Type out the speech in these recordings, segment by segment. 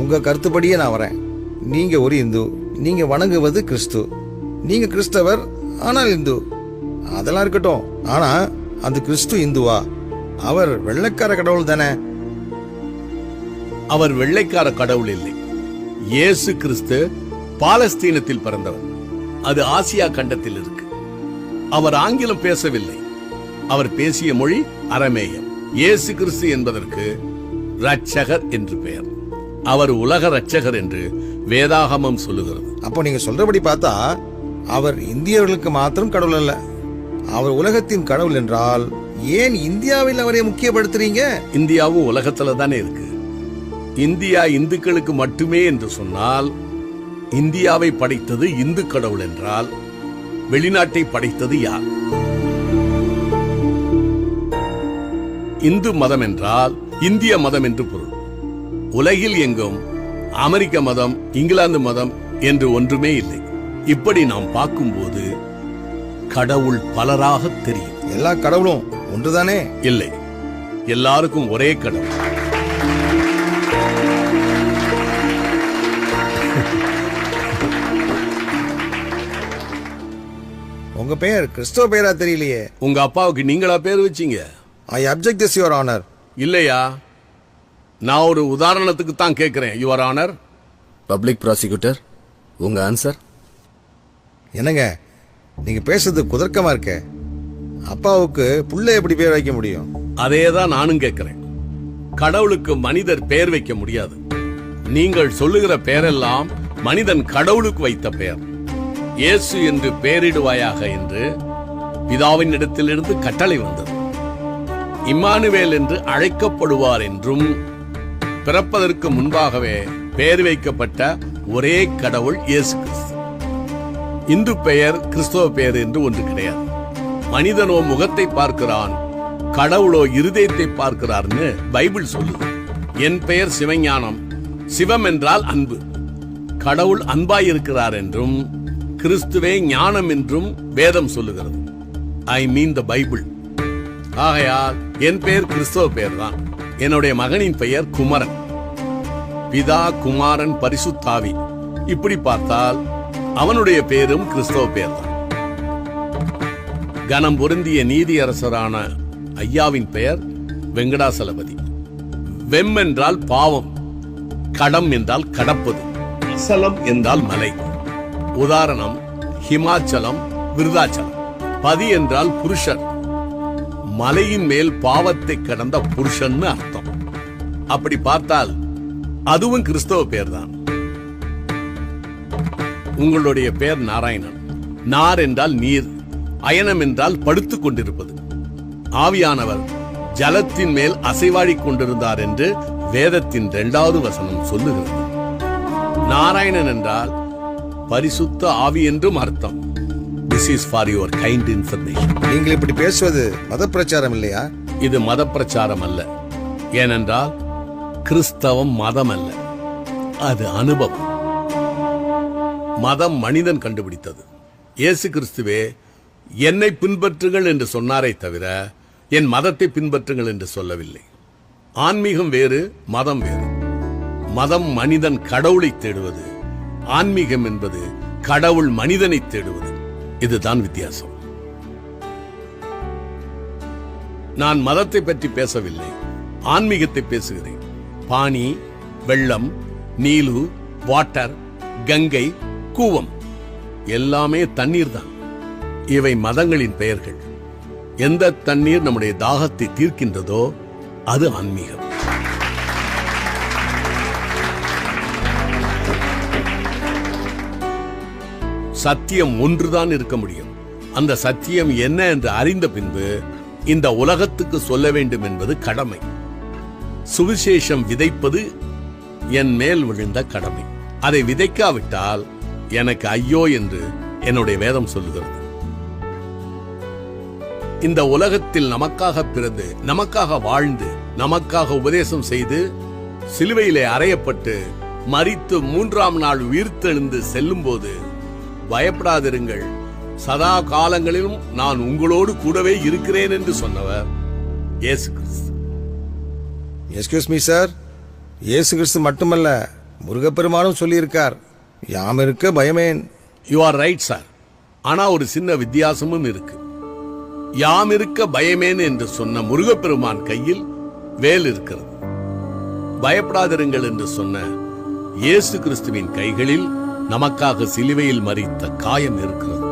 உங்க கருத்துப்படியே நான் வரேன். நீங்க ஒரு இந்து, நீங்க வணங்குவது கிறிஸ்து, நீங்க கிறிஸ்தவர் ஆனால் இந்து. அதெல்லாம் இருக்கட்டும். ஆனா அந்த கிறிஸ்து இந்துவா? அவர் வெள்ளைக்கார கடவுள் தானே? அவர் வெள்ளைக்கார கடவுள் இல்லை. இயேசு கிறிஸ்து பாலஸ்தீனத்தில் பிறந்தவர். அது ஆசியா கண்டத்தில் இருக்கு. அவர் ஆங்கிலம் பேசவில்லை. அவர் பேசிய மொழி அரமேயம். இயேசு கிறிஸ்து என்பதற்கு ரட்சகர் என்று பெயர். அவர் உலக ரட்சகர் என்று வேதாகமம் சொல்லுகிறது. அப்போ நீங்க சொல்றபடி பார்த்தா அவர் இந்தியர்களுக்கு மாத்திரம் கடவுள் அல்ல, அவர் உலகத்தின் கடவுள் என்றால் ஏன் இந்தியாவில் அவரை முக்கியப்படுத்துறீங்க? இந்தியாவும் உலகத்துல தானே இருக்கு. இந்தியா இந்துக்களுக்கு மட்டுமே என்று சொன்னால், இந்தியாவை படைத்தது இந்து கடவுள் என்றால் வெளிநாட்டை படைத்தது யார்? இந்து மதம் என்றால் இந்திய மதம் என்று பொருள். உலகில் எங்கும் அமெரிக்க மதம், இங்கிலாந்து மதம் என்று ஒன்றுமே இல்லை. இப்படி நாம் பார்க்கும்போது கடவுள் பலராக தெரியும். எல்லா கடவுளும் ஒன்றுதானே? இல்லை, எல்லாருக்கும் ஒரே கடவுள். உங்க பெயர் கிறிஸ்தவ பெயரா தெரியலையே. உங்க அப்பாவுக்கு நீங்களா பேர் வச்சீங்க? ஐ அப்ஜெக்ட் திஸ் யுவர் ஆனர். இல்லையா, நான் ஒரு உதாரணத்துக்கு தான் கேட்கிறேன் யுவர் ஆனர். பப்ளிக் ப்ராசிக்யூட்டர், உங்க ஆன்சர்? என்னங்க நீங்க பேசுறது குதர்க்கமா இருக்க. அப்பாவுக்கு புள்ள எப்படி பேர் வைக்க முடியும்? அதே தான் நானும் கேட்கிறேன். கடவுளுக்கு மனிதர் பெயர் வைக்க முடியாது. நீங்கள் சொல்லுகிற பெயரெல்லாம் மனிதன் கடவுளுக்கு வைத்த பெயர். இயேசு என்று பெயரிடுவாயாக என்று பிதாவின் இடத்திலிருந்து கட்டளை வந்தது. இம்மானுவேல் என்று அழைக்கப்படுவார் என்றும் பிறப்பதற்கு முன்பாகவே பெயர் வைக்கப்பட்ட ஒரே கடவுள் இயேசு கிறிஸ்து. இந்து பெயர், கிறிஸ்தவ பெயர் என்று ஒன்று கிடையாது. மனிதனோ முகத்தை பார்க்கிறான், கடவுளோ இருதயத்தை பார்க்கிறார்னு பைபிள் சொல்லுது. என் பெயர் சிவஞானம். சிவம் என்றால் அன்பு. கடவுள் அன்பாய் இருக்கிறார் என்றும் கிறிஸ்துவே ஞானம் என்றும் வேதம் சொல்லுகிறது. ஐ மீன் த பைபிள். ஆகையால் என் பெயர் கிறிஸ்தவ பெயர் தான். என்னுடைய மகனின் பெயர் குமரன். பிதா, குமாரன், பரிசுத்தாவி. இப்படி பார்த்தால் அவனுடைய பெயரும் கிறிஸ்தவ பெயர் தான். கனம் பொருந்திய நீதியரசரான ஐயாவின் பெயர் வெங்கடாசலபதி. வெம் என்றால் பாவம், கடம் என்றால் கடப்பது, அசலம் என்றால் மலை. உதாரணம் ஹிமாச்சலம், விருதாச்சலம். பதி என்றால் புருஷர். மலையின் மேல் பாவத்தை கடந்த புருஷன் அர்த்தம். அப்படி பார்த்தால் அதுவும் கிறிஸ்தவ பெயர் தான். உங்களுடைய பெயர் நாராயணன். நார் என்றால் நீர், அயனம் என்றால் படுத்துக் கொண்டிருப்பது. ஆவியானவர் ஜலத்தின் மேல் அசைவாடிக் கொண்டிருந்தார் என்று வேதத்தின் 2வது வசனம் சொல்லுகிறது. நாராயணன் என்றால் பரிசுத்த ஆவி என்றும் அர்த்தம். This is for your kind information. நீங்கள் இப்படி பேசுவது மத பிரச்சாரம் இல்லையா? இது மத பிரச்சாரம் அல்ல. ஏனென்றால் கிறிஸ்தவம் மதம் அல்ல, அது அனுபவம். மதம் மனிதன் கண்டுபிடித்தது. இயேசு கிறிஸ்துவே என்னை பின்பற்றுங்கள் என்று சொன்னாரே தவிர என் மதத்தை பின்பற்றுங்கள் என்று சொல்லவில்லை. ஆன்மீகம் வேறு, மதம் வேறு. மதம் மனிதன் கடவுளை தேடுவது, ஆன்மீகம் என்பது கடவுள் மனிதனை தேடுவது. இதுதான் வித்தியாசம். நான் மதத்தை பற்றி பேசவில்லை, ஆன்மீகத்தை பேசுகிறேன். பானி, வெள்ளம், நீலு, வாட்டர், கங்கை, கூவம் எல்லாமே தண்ணீர் தான். இவை மதங்களின் பெயர்கள். எந்த தண்ணீர் நம்முடைய தாகத்தை தீர்க்கின்றதோ அது ஆன்மீகம். சத்தியம் ஒன்றுதான் இருக்க முடியும். அந்த சத்தியம் என்ன என்று அறிந்த பின்பு இந்த உலகத்துக்கு சொல்ல வேண்டும் என்பது கடமை. சுவிசேஷம் விதைப்பது என் மேல் விழுந்த கடமை. அதை விதைக்காவிட்டால் எனக்கு ஐயோ என்று என்னுடைய வேதம் சொல்லுகிறது. இந்த உலகத்தில் நமக்காக பிறந்து, நமக்காக வாழ்ந்து, நமக்காக உபதேசம் செய்து, சிலுவையிலே அறையப்பட்டு மரித்து 3ஆம் நாள் உயிர்த்தெழுந்து செல்லும் போது பயப்படாதிருங்கள், சதா காலங்களிலும் நான் உங்களோடு கூடவே இருக்கிறேன் என்று சொன்னவர் இயேசு கிறிஸ்து. எஸ்கியூஸ் மீ சார், இயேசு கிறிஸ்து மட்டுமல்ல, முருகப்பெருமானும் சொல்லியிருக்கார், யாம் இருக்க பயமேன். You are right sir. ஆனா ஒரு சின்ன வித்தியாசமும் இருக்கு. யாம் இருக்க பயமேன் என்று சொன்ன முருகப்பெருமான் கையில் வேல் இருக்கிறது. பயப்படாதிருங்கள் என்று சொன்ன இயேசு கிறிஸ்துவின் கைகளில் நமக்காக சிலுவையில் மரித்த காயம் இருக்கிறது.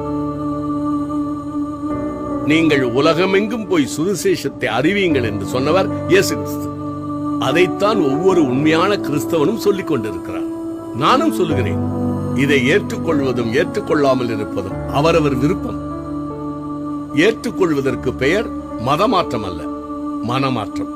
நீங்கள் உலகமெங்கும் போய் சுவிசேஷத்தை அறிவியுங்கள் என்று சொன்னவர் இயேசு கிறிஸ்து. அதைத்தான் ஒவ்வொரு உண்மையான கிறிஸ்தவனும் சொல்லிக் கொண்டிருக்கிறார். நானும் சொல்லுகிறேன். இதை ஏற்றுக்கொள்வதும் ஏற்றுக்கொள்ளாமல் இருப்பதும் அவரவர் விருப்பம். ஏற்றுக்கொள்வதற்கு பெயர் மதமாற்றம் அல்ல, மனமாற்றம்.